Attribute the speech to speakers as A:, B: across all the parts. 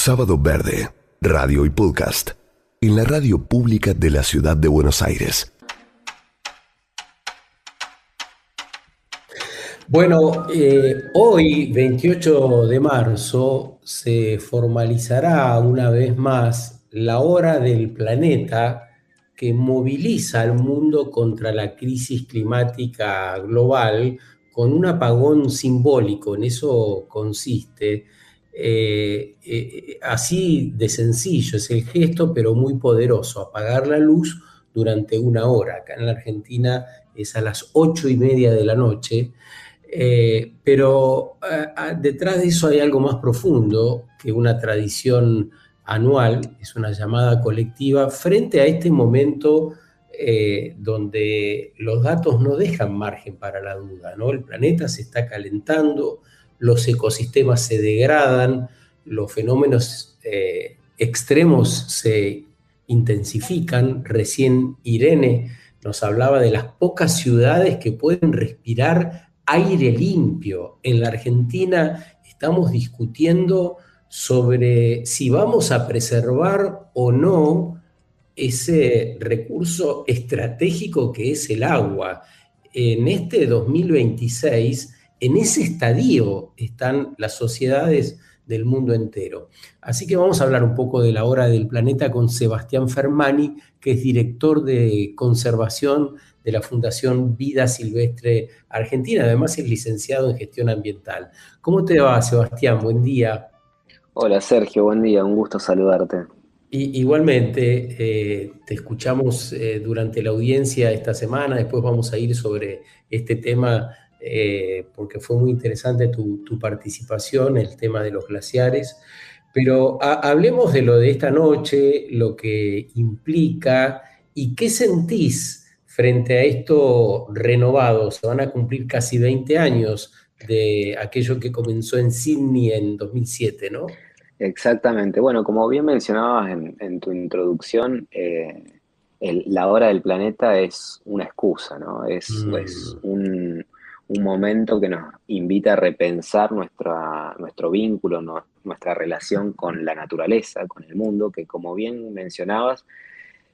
A: Sábado Verde, radio y podcast, en la radio pública de la ciudad de Buenos Aires.
B: Bueno, hoy, 28 de marzo, se formalizará una vez más la hora del planeta que moviliza al mundo contra la crisis climática global con un apagón simbólico. En eso consiste. Así de sencillo es el gesto, pero muy poderoso: apagar la luz durante una hora. Acá en la Argentina es a las 8:30 de la noche. Pero detrás de eso hay algo más profundo que una tradición anual, es una llamada colectiva frente a este momento donde los datos no dejan margen para la duda, ¿no? El planeta se está calentando, los ecosistemas se degradan, los fenómenos extremos se intensifican. Recién Irene nos hablaba de las pocas ciudades que pueden respirar aire limpio. En la Argentina estamos discutiendo sobre si vamos a preservar o no ese recurso estratégico que es el agua. En este 2026, en ese estadio están las sociedades del mundo entero. Así que vamos a hablar un poco de la hora del planeta con Sebastián Fermani, que es director de conservación de la Fundación Vida Silvestre Argentina. Además es licenciado en gestión ambiental. ¿Cómo te va, Sebastián? Buen día.
C: Hola Sergio, buen día, un gusto saludarte.
B: Igualmente, te escuchamos durante la audiencia esta semana. Después vamos a ir sobre este tema porque fue muy interesante tu participación, el tema de los glaciares. Pero hablemos de lo de esta noche, lo que implica y qué sentís frente a esto renovado. Se van a cumplir casi 20 años de aquello que comenzó en Sydney en 2007, ¿no?
C: Exactamente, bueno, como bien mencionabas en tu introducción, la hora del planeta es una excusa, ¿no? Es
B: Mm.
C: un momento que nos invita a repensar nuestro vínculo, nuestra relación con la naturaleza, con el mundo, que como bien mencionabas,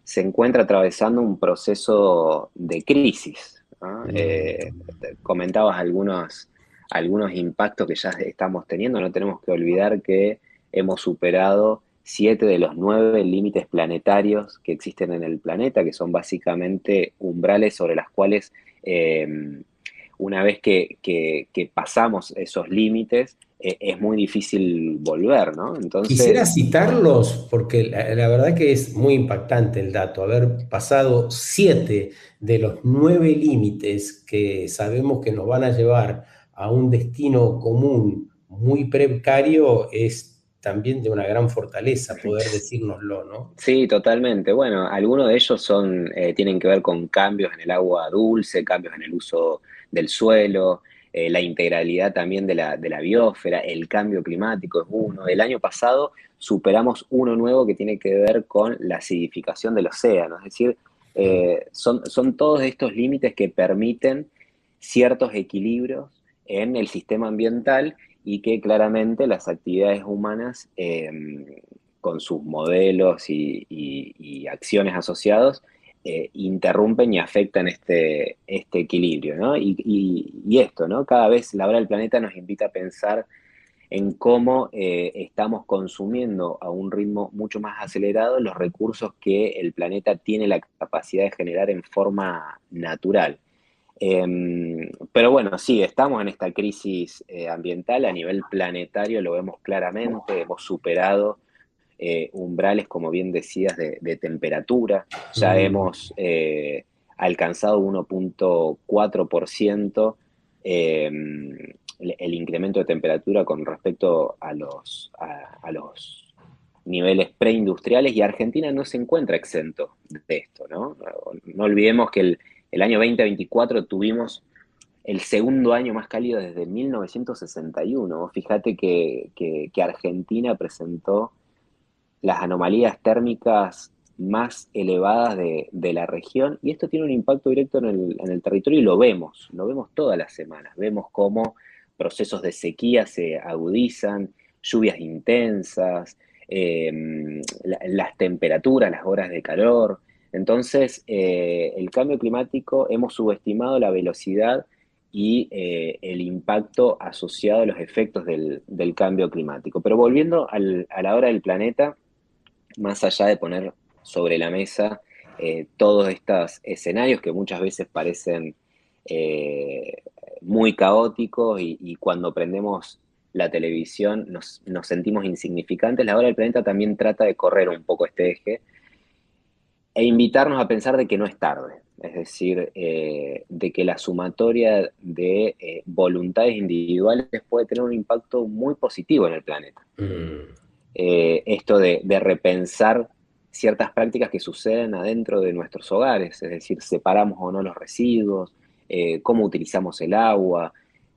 C: se encuentra atravesando un proceso de crisis, ¿no? Comentabas algunos impactos que ya estamos teniendo. No tenemos que olvidar que hemos superado 7 de los 9 límites planetarios que existen en el planeta, que son básicamente umbrales sobre las cuales eh, una vez que pasamos esos límites, es muy difícil volver, ¿no?
B: Quisiera
C: Entonces,
B: citarlos porque la verdad que es muy impactante el dato. Haber pasado 7 de los 9 límites que sabemos que nos van a llevar a un destino común muy precario es también de una gran fortaleza poder decírnoslo, ¿no?
C: sí, totalmente. Bueno, algunos de ellos tienen que ver con cambios en el agua dulce, cambios en el uso del suelo, la integralidad también de la biosfera, el cambio climático es uno. El año pasado superamos uno nuevo que tiene que ver con la acidificación del océano, es decir, son todos estos límites que permiten ciertos equilibrios en el sistema ambiental y que claramente las actividades humanas con sus modelos y acciones asociados, interrumpen y afectan este equilibrio, ¿no? Y esto, ¿no? Cada vez la hora del planeta nos invita a pensar en cómo estamos consumiendo a un ritmo mucho más acelerado los recursos que el planeta tiene la capacidad de generar en forma natural. Pero bueno, sí, estamos en esta crisis ambiental a nivel planetario, lo vemos claramente, hemos superado umbrales, como bien decías, de temperatura. Ya
B: Mm.
C: hemos alcanzado 1,4% el incremento de temperatura con respecto a los niveles preindustriales, y Argentina no se encuentra exento de esto, ¿no? No olvidemos que el año 2024 tuvimos el segundo año más cálido desde 1961. Fíjate que Argentina presentó las anomalías térmicas más elevadas de la región, y esto tiene un impacto directo en el territorio, y lo vemos todas las semanas. Vemos cómo procesos de sequía se agudizan, lluvias intensas, las temperaturas, las horas de calor. Entonces, el cambio climático, hemos subestimado la velocidad y el impacto asociado a los efectos del cambio climático. Pero volviendo a la hora del planeta, más allá de poner sobre la mesa todos estos escenarios que muchas veces parecen eh, muy caóticos y cuando prendemos la televisión nos sentimos insignificantes, la hora del planeta también trata de correr un poco este eje e invitarnos a pensar de que no es tarde, es decir, de que la sumatoria de voluntades individuales puede tener un impacto muy positivo en el planeta.
B: Mm.
C: Esto de repensar ciertas prácticas que suceden adentro de nuestros hogares, es decir, separamos o no los residuos, cómo utilizamos el agua,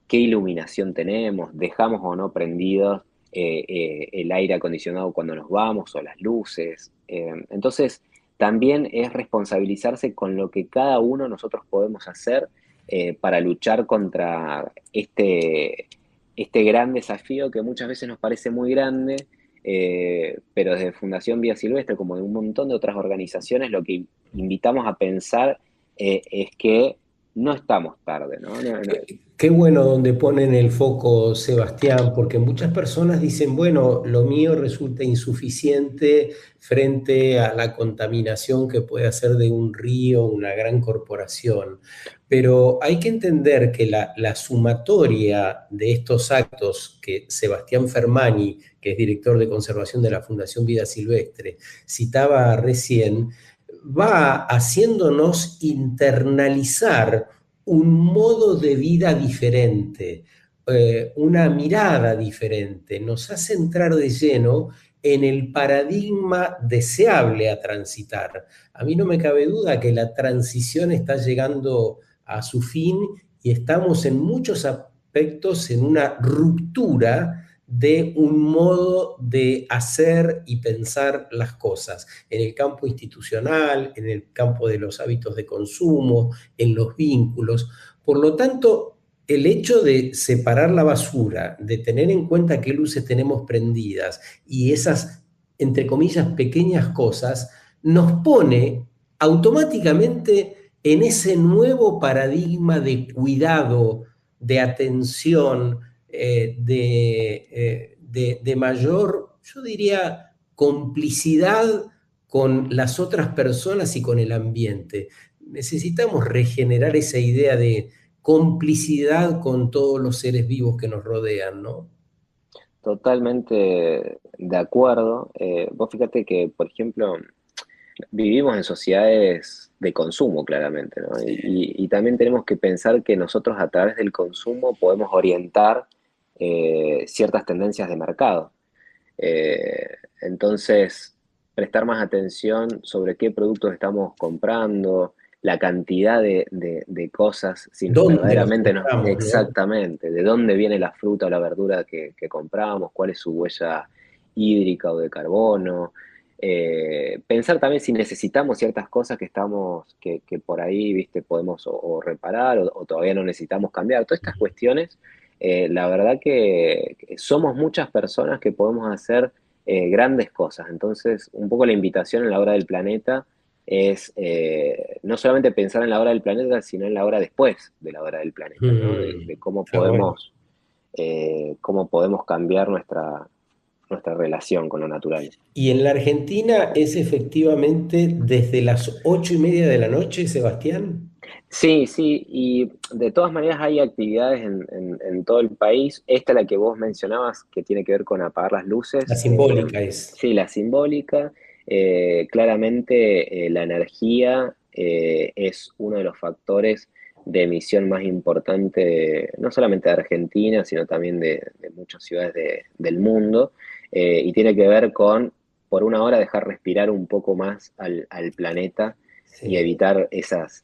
C: qué iluminación tenemos, dejamos o no prendidos el aire acondicionado cuando nos vamos o las luces. Entonces, también es responsabilizarse con lo que cada uno nosotros podemos hacer para luchar contra este gran desafío que muchas veces nos parece muy grande, pero desde Fundación Vía Silvestre, como de un montón de otras organizaciones, lo que invitamos a pensar es que no estamos tarde, ¿no?
B: Qué bueno donde ponen el foco, Sebastián, porque muchas personas dicen, bueno, lo mío resulta insuficiente frente a la contaminación que puede hacer de un río una gran corporación. Pero hay que entender que la sumatoria de estos actos que Sebastián Fermani, que es director de conservación de la Fundación Vida Silvestre, citaba recién, va haciéndonos internalizar un modo de vida diferente, una mirada diferente, nos hace entrar de lleno en el paradigma deseable a transitar. A mí no me cabe duda que la transición está llegando a su fin y estamos en muchos aspectos en una ruptura de un modo de hacer y pensar las cosas, en el campo institucional, en el campo de los hábitos de consumo, en los vínculos. Por lo tanto, el hecho de separar la basura, de tener en cuenta qué luces tenemos prendidas y esas, entre comillas, pequeñas cosas, nos pone automáticamente en ese nuevo paradigma de cuidado, de atención, de mayor, yo diría, complicidad con las otras personas y con el ambiente. Necesitamos regenerar esa idea de complicidad con todos los seres vivos que nos rodean, ¿no?
C: Totalmente de acuerdo. Vos fíjate que, por ejemplo, vivimos en sociedades de consumo, claramente, ¿no? Y también tenemos que pensar que nosotros a través del consumo podemos orientar ciertas tendencias de mercado. Entonces, prestar más atención sobre qué productos estamos comprando, la cantidad de cosas, si
B: ¿Dónde los
C: verdaderamente no,
B: compramos, no?
C: exactamente, de dónde viene la fruta o la verdura que compramos, cuál es su huella hídrica o de carbono. Pensar también si necesitamos ciertas cosas que por ahí, viste, podemos o reparar o todavía no necesitamos cambiar. Todas estas cuestiones, la verdad que somos muchas personas que podemos hacer grandes cosas. Entonces, un poco la invitación en la hora del planeta es no solamente pensar en la hora del planeta, sino en la hora después de la hora del planeta, ¿no? De
B: Está bueno.
C: cómo podemos cambiar nuestra relación con lo natural.
B: Y en la Argentina es efectivamente desde las 8:30 de la noche, Sebastián.
C: Sí, sí, y de todas maneras hay actividades en todo el país. Esta, la que vos mencionabas, que tiene que ver con apagar las
B: La
C: luces.
B: simbólica es.
C: Sí, la simbólica. Claramente la energía es uno de los factores de emisión más importante, no solamente de Argentina, sino también de muchas ciudades del mundo. Y tiene que ver con, por una hora, dejar respirar un poco más al planeta y
B: Sí.
C: evitar esas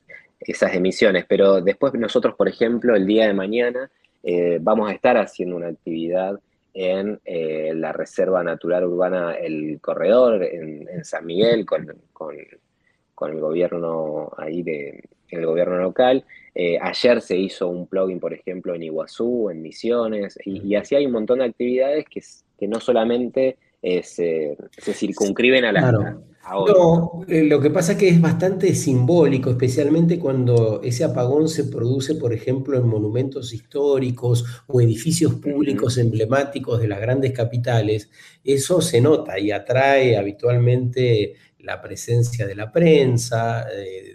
C: emisiones. Pero después nosotros, por ejemplo, el día de mañana vamos a estar haciendo una actividad en la Reserva Natural Urbana El Corredor, en San Miguel, con el gobierno ahí el gobierno local. Ayer se hizo un plugin, por ejemplo, en Iguazú, en Misiones, y así hay un montón de actividades que no solamente se circunscriben
B: Claro.
C: a hoy, ¿no?
B: No, lo que pasa es que es bastante simbólico, especialmente cuando ese apagón se produce, por ejemplo, en monumentos históricos o edificios
C: Ujú.
B: públicos emblemáticos de las grandes capitales. Eso se nota y atrae habitualmente la presencia de la prensa.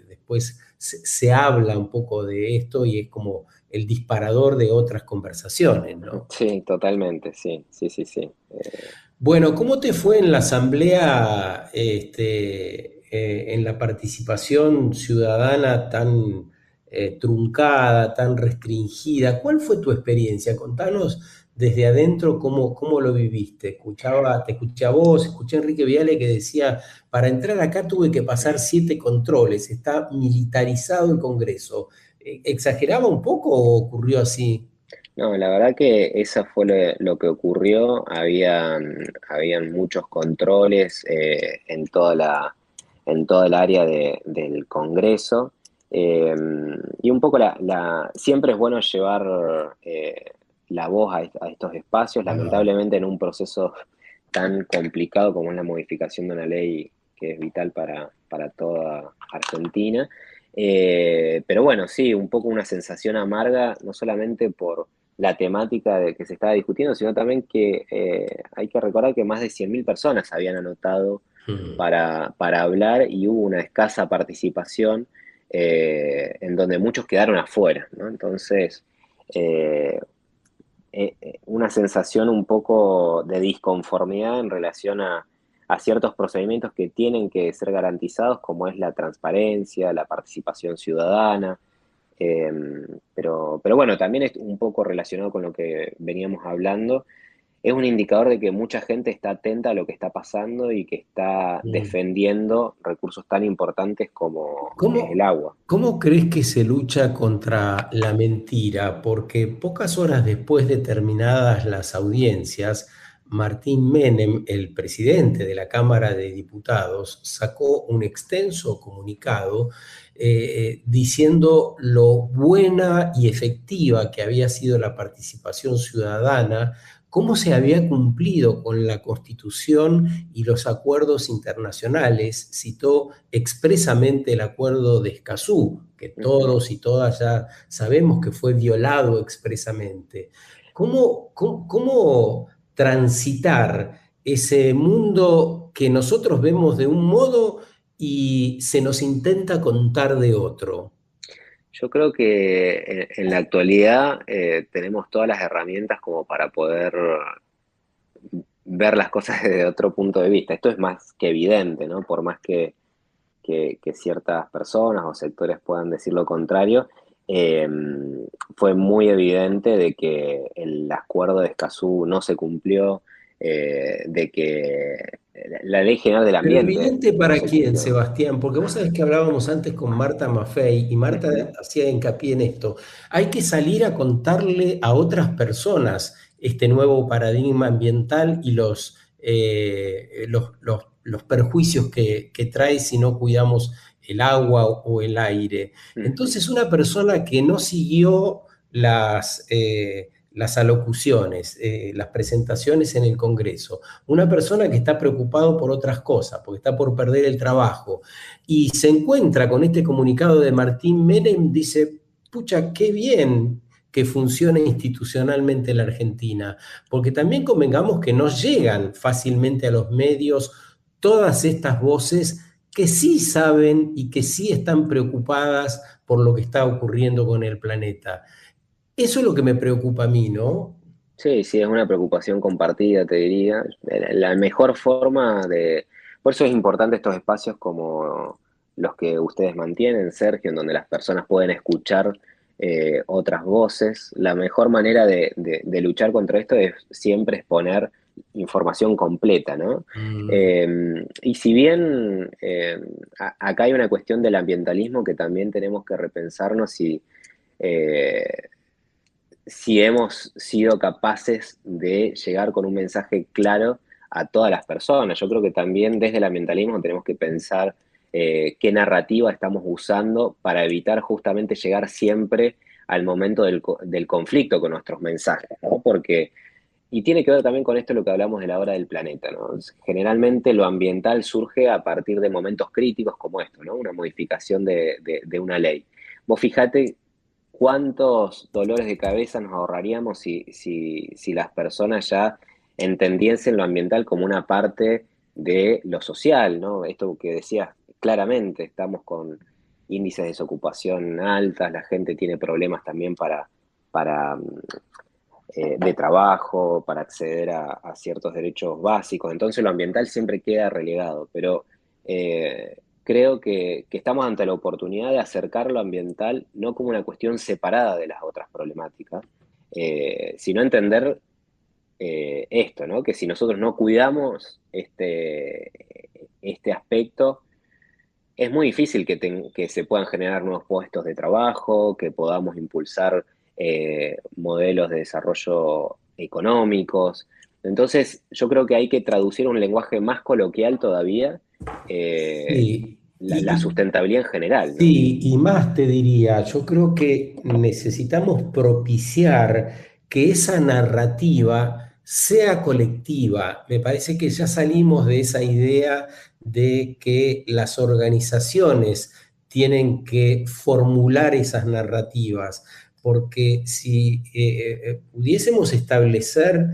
B: Después se habla un poco de esto y es como el disparador de otras conversaciones, ¿no?
C: Sí, totalmente, sí, sí, sí, sí.
B: Bueno, ¿cómo te fue en la asamblea, en la participación ciudadana tan truncada, tan restringida? ¿Cuál fue tu experiencia? Contanos desde adentro cómo lo viviste. Te escuché a vos, escuché a Enrique Viale que decía, para entrar acá tuve que pasar 7 controles, está militarizado el Congreso. ¿Exageraba un poco o ocurrió así?
C: No, la verdad que eso fue lo que ocurrió. Habían muchos controles en toda el área del Congreso. Eh, y un poco siempre es bueno llevar la voz a estos espacios,
B: Ah,
C: lamentablemente en un proceso tan complicado como es la modificación de una ley que es vital para toda Argentina. Pero bueno, sí, un poco una sensación amarga, no solamente por la temática de que se estaba discutiendo, sino también que hay que recordar que más de 100.000 personas habían anotado
B: mm.
C: para hablar y hubo una escasa participación en donde muchos quedaron afuera, ¿no? Entonces, eh, una sensación un poco de disconformidad en relación a ciertos procedimientos que tienen que ser garantizados, como es la transparencia, la participación ciudadana, eh, pero bueno, también es un poco relacionado con lo que veníamos hablando. Es un indicador de que mucha gente está atenta a lo que está pasando y que está
B: Mm.
C: defendiendo recursos tan importantes como es el
B: ¿Cómo,
C: agua.
B: cómo crees que se lucha contra la mentira? Porque pocas horas después de terminadas las audiencias, Martín Menem, el presidente de la Cámara de Diputados, sacó un extenso comunicado diciendo lo buena y efectiva que había sido la participación ciudadana, cómo se había cumplido con la Constitución y los acuerdos internacionales. Citó expresamente el acuerdo de Escazú, que
C: Ujú.
B: todos y todas ya sabemos que fue violado expresamente. ¿Cómo transitar ese mundo que nosotros vemos de un modo y se nos intenta contar de otro?
C: Yo creo que en la actualidad tenemos todas las herramientas como para poder ver las cosas desde otro punto de vista. Esto es más que evidente, ¿no? Por más que ciertas personas o sectores puedan decir lo contrario, eh, fue muy evidente de que el acuerdo de Escazú no se cumplió, de que la Ley General del
B: Pero
C: Ambiente
B: evidente
C: no
B: para
C: se
B: quién,
C: cumplió.
B: Sebastián, porque vos sabés que hablábamos antes con Marta Maffei y Marta
C: Ujú,
B: hacía hincapié en esto. Hay que salir a contarle a otras personas este nuevo paradigma ambiental y los perjuicios que trae si no cuidamos el agua o el aire.
C: ujú,
B: Entonces, una persona que no siguió las alocuciones, las presentaciones en el Congreso, una persona que está preocupado por otras cosas, porque está por perder el trabajo, y se encuentra con este comunicado de Martín Menem, dice, pucha, qué bien que funcione institucionalmente la Argentina, porque también convengamos que no llegan fácilmente a los medios todas estas voces que sí saben y que sí están preocupadas por lo que está ocurriendo con el planeta. Eso es lo que me preocupa a mí, ¿no?
C: sí, sí, es una preocupación compartida, te diría. La mejor forma de... Por eso es importante estos espacios como los que ustedes mantienen, Sergio, en donde las personas pueden escuchar otras voces. La mejor manera de luchar contra esto es siempre exponer información completa, ¿no?
B: Mm.
C: Y si bien acá hay una cuestión del ambientalismo que también tenemos que repensarnos eh, si hemos sido capaces de llegar con un mensaje claro a todas las personas. Yo creo que también desde el ambientalismo tenemos que pensar qué narrativa estamos usando para evitar justamente llegar siempre al momento del conflicto con nuestros mensajes, ¿no? Porque Y tiene que ver también con esto lo que hablamos de la hora del planeta, ¿no? Generalmente lo ambiental surge a partir de momentos críticos como esto, ¿no? Una modificación de una ley. Vos fijate cuántos dolores de cabeza nos ahorraríamos si las personas ya entendiesen lo ambiental como una parte de lo social, ¿no? Esto que decías claramente, estamos con índices de desocupación altas, la gente tiene problemas también para de trabajo, para acceder a ciertos derechos básicos. Entonces lo ambiental siempre queda relegado, pero creo que estamos ante la oportunidad de acercar lo ambiental no como una cuestión separada de las otras problemáticas, sino entender esto, ¿no? Que si nosotros no cuidamos este aspecto, es muy difícil que se puedan generar nuevos puestos de trabajo, que podamos impulsar modelos de desarrollo económicos. Entonces, yo creo que hay que traducir un lenguaje más coloquial todavía
B: Sí,
C: la sustentabilidad en general, ¿no?
B: sí, y más te diría, yo creo que necesitamos propiciar que esa narrativa sea colectiva. Me parece que ya salimos de esa idea de que las organizaciones tienen que formular esas narrativas, porque si pudiésemos establecer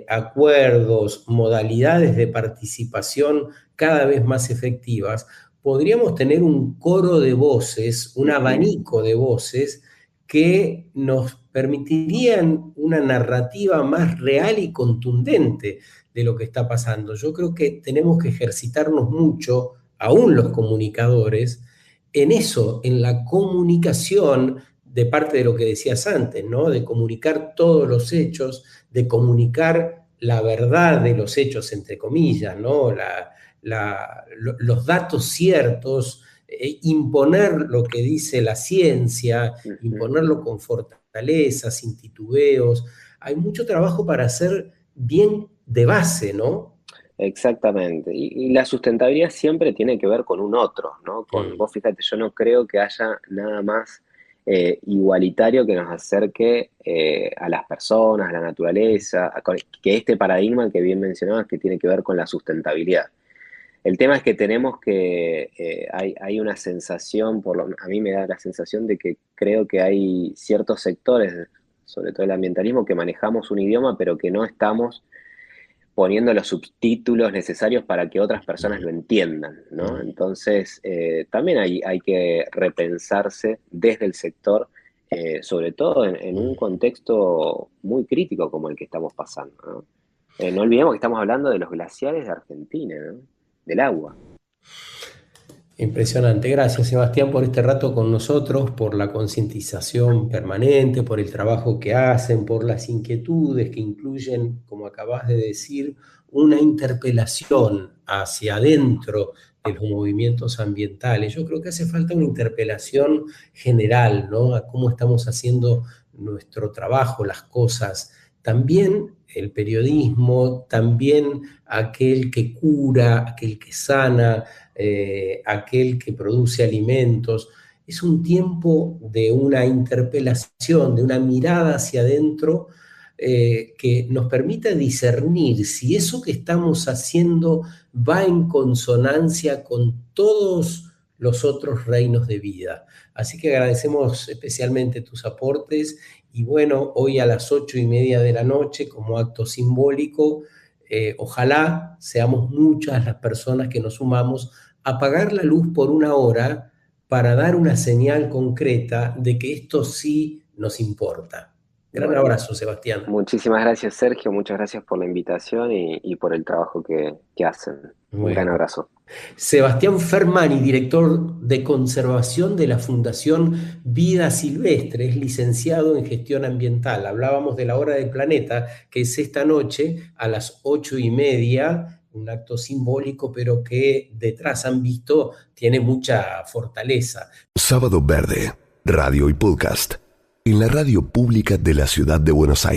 B: acuerdos, modalidades de participación cada vez más efectivas, podríamos tener un coro de voces, un abanico de voces que nos permitirían una narrativa más real y contundente de lo que está pasando. Yo creo que tenemos que ejercitarnos mucho, aún los comunicadores, en eso, en la comunicación de parte de lo que decías antes, ¿no? De comunicar todos los hechos, de comunicar la verdad de los hechos, entre comillas, ¿no? Los datos ciertos, imponer lo que dice la ciencia, imponerlo con fortaleza, sin titubeos. Hay mucho trabajo para hacer bien de base, ¿no?
C: Exactamente. Y la sustentabilidad siempre tiene que ver con un otro, ¿no?
B: Mm.
C: Vos fíjate, yo no creo que haya nada más igualitario que nos acerque a las personas, a la naturaleza, que este paradigma que bien mencionabas que tiene que ver con la sustentabilidad. El tema es que tenemos que, hay una sensación, a mí me da la sensación de que creo que hay ciertos sectores, sobre todo el ambientalismo, que manejamos un idioma, pero que no estamos poniendo los subtítulos necesarios para que otras personas lo entiendan, ¿no? Entonces, también hay que repensarse desde el sector, sobre todo en un contexto muy crítico como el que estamos pasando, ¿no? No olvidemos que estamos hablando de los glaciares de Argentina, ¿no? Del agua.
B: Impresionante. Gracias, Sebastián, por este rato con nosotros, por la concientización permanente, por el trabajo que hacen, por las inquietudes que incluyen, como acabas de decir, una interpelación hacia adentro de los movimientos ambientales. Yo creo que hace falta una interpelación general, ¿no? A cómo estamos haciendo nuestro trabajo, las cosas. También el periodismo, también aquel que cura, aquel que sana, aquel que produce alimentos. Es un tiempo de una interpelación, de una mirada hacia adentro que nos permita discernir si eso que estamos haciendo va en consonancia con todos los otros reinos de vida. Así que agradecemos especialmente tus aportes y bueno, hoy a las 8:30 de la noche, como acto simbólico, ojalá seamos muchas las personas que nos sumamos a apagar la luz por una hora para dar una señal concreta de que esto sí nos importa. Gran
C: Bueno,
B: abrazo, Sebastián.
C: muchísimas gracias, Sergio, muchas gracias por la invitación y por el trabajo que hacen. Un gran
B: Bueno,
C: abrazo.
B: Sebastián Fermani, director de conservación de la Fundación Vida Silvestre, es licenciado en gestión ambiental. Hablábamos de la hora del planeta, que es esta noche a las 8:30, un acto simbólico, pero que detrás han visto tiene mucha fortaleza.
A: Sábado Verde, radio y podcast. En la radio pública de la ciudad de Buenos Aires.